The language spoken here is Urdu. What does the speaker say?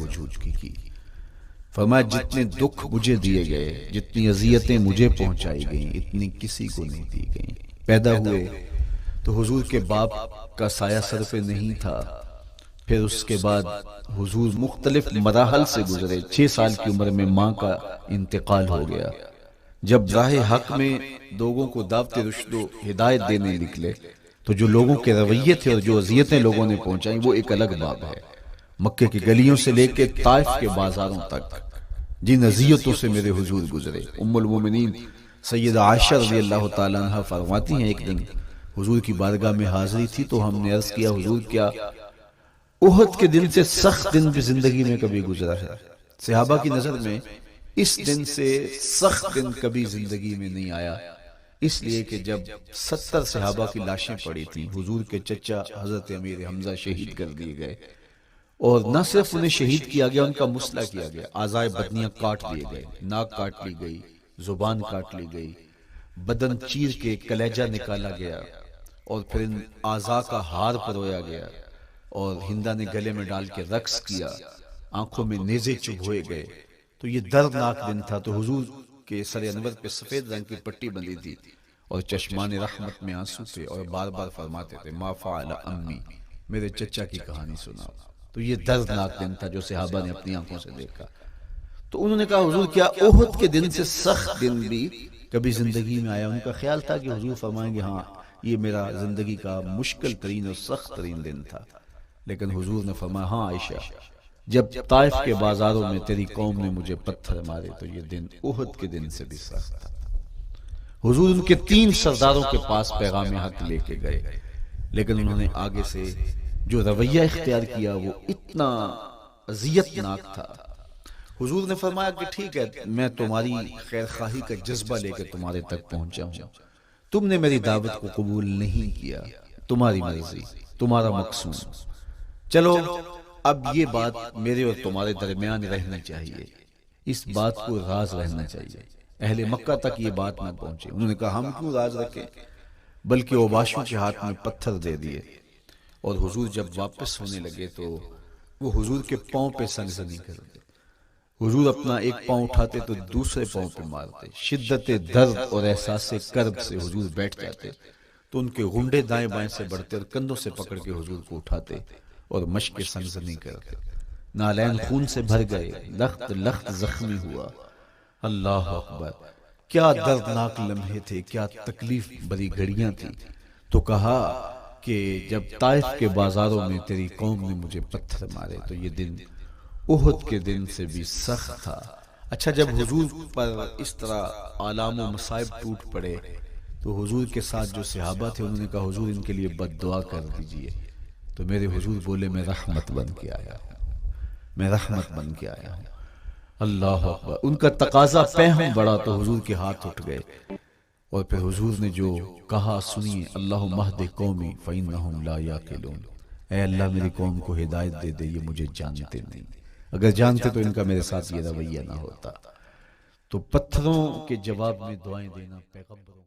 وجود کی. فرمایا جتنے دکھ مجھے دیے گئے، جتنی اذیتیں مجھے پہنچائی گئیں، اتنی کسی کو نہیں دی گئیں. پیدا ہوئے تو حضور کے باپ کا سایہ سر پہ نہیں تھا. پھر اس کے بعد حضور مختلف مراحل سے گزرے. 6 سال کی عمر میں ماں کا انتقال ہو گیا. جب راہ حق میں لوگوں کو دعوت رشد و ہدایت دینے نکلے تو جو لوگوں کے رویے تھے اور جو اذیتیں لوگوں نے پہنچائیں وہ ایک الگ باب ہے. مکے کی گلیوں سے لے کے طائف کے بازاروں تک جن اذیتوں سے میرے حضور گزرے. ام المومنین سیدہ عائشہ رضی اللہ تعالیٰ عنہ فرماتی ہیں ایک دن حضور کی بارگاہ میں حاضری تھی تو ہم نے عرض کیا حضور کیا احد کے دن سے سخت دن بھی زندگی میں کبھی گزرا ہے؟ صحابہ کی نظر میں اس دن سے سخت دن کبھی زندگی میں نہیں آیا، اس لیے کہ جب 70 صحابہ کی لاشیں پڑی تھیں، حضور کے چچا حضرت امیر حمزہ شہید کر دیے گئے، اور نہ صرف انہیں شہید کیا گیا، ان کا مسئلہ کیا گیا. اعضائے بدنیاں کاٹ لیے گئے، ناک کاٹ لی گئی، زبان کاٹ لی گئی، بدن چیر کے کلیجہ نکالا گیا، اور پھر ان اعضاء کا ہار پرویا گیا، اور ہندا نے گلے میں ڈال کے رقص کیا، آنکھوں میں نیزے چبھوئے گئے. تو یہ دردناک دن تھا. تو حضور کے سر انور پہ سفید رنگ کی پٹی بندھی تھی اور چشمان رحمت میں آنسو تھے، اور بار بار فرماتے تھے ما فعل امی، میرے چچا کی کہانی سناؤ. تو یہ دردناک دن تھا جو صحابہ نے اپنی آنکھوں سے دیکھا. تو انہوں نے کہا حضور کیا احد کے دن سے سخت دن بھی کبھی زندگی میں آیا؟ ان کا خیال تھا کہ حضور فرمائیں گے ہاں یہ میرا زندگی کا مشکل ترین اور سخت ترین دن تھا. لیکن حضور نے فرمایا ہاں عائشہ، جب طائف کے بازاروں میں تیری قوم نے مجھے پتھر مارے تو یہ دن احد کے دن سے بھی سخت تھا. حضور ان کے 3 سرداروں کے پاس پیغام حق لے کے گئے، لیکن انہوں نے آگے سے جو رویہ اختیار کیا وہ اتنا اذیت ناک تھا. حضور نے فرمایا کہ ٹھیک ہے میں تمہاری خیر خواہی کا جذبہ لے کے تمہارے تک پہنچا ہوں، تم نے میری دعوت کو قبول نہیں کیا، تمہاری مرضی، تمہارا مقصود. چلو اب یہ بات میرے اور تمہارے درمیان رہنی چاہیے، اس بات کو راز رہنا چاہیے، اہل مکہ تک یہ بات نہ پہنچے. انہوں نے کہا ہم کیوں راز رکھیں، بلکہ اوباشوں کے ہاتھ میں پتھر دے دیے. اور حضور جب واپس ہونے لگے تو وہ حضور کے پاؤں پہ سنگسنی کرتے. حضور اپنا ایک پاؤں اٹھاتے تو دوسرے پاؤں پہ مارتے. شدت درد اور احساس کرب سے حضور بیٹھ جاتے تو ان کے غنڈے دائیں بائیں سے بڑھتے اور کندھوں سے پکڑ کے حضور کو اٹھاتے اور مشق سنگسنی کرتے. نالین خون سے بھر گئے، لخت لخت زخمی ہوا. اللہ اکبر، کیا دردناک لمحے تھے، کیا تکلیف بری گھڑیاں تھی. تو کہا کہ جب طائف کے بازاروں میں تیری قوم نے مجھے پتھر مارے تو یہ دن احد کے دن سے بھی سخت تھا. اچھا جب حضور پر اس طرح آلام و مصائب ٹوٹ پڑے تو حضور کے ساتھ جو صحابہ تھے انہوں نے کہا حضور ان کے لیے بد دعا کر دیجئے. تو میرے حضور بولے میں رحمت بن کے آیا ہوں، میں رحمت بن کے آیا ہوں. اللہ اکبر، ان کا تقاضا پہم بڑا تو حضور کے ہاتھ اٹھ گئے. اور پھر حضور نے جو کہا سنیے، اللہم اہد قومی فإنہم لا یعقلون، اے اللہ میری قوم کو ہدایت دے دے، یہ مجھے جانتے نہیں، اگر جانتے تو ان کا میرے ساتھ یہ رویہ نہ ہوتا. تو پتھروں کے جواب میں دعائیں دینا پیغمبروں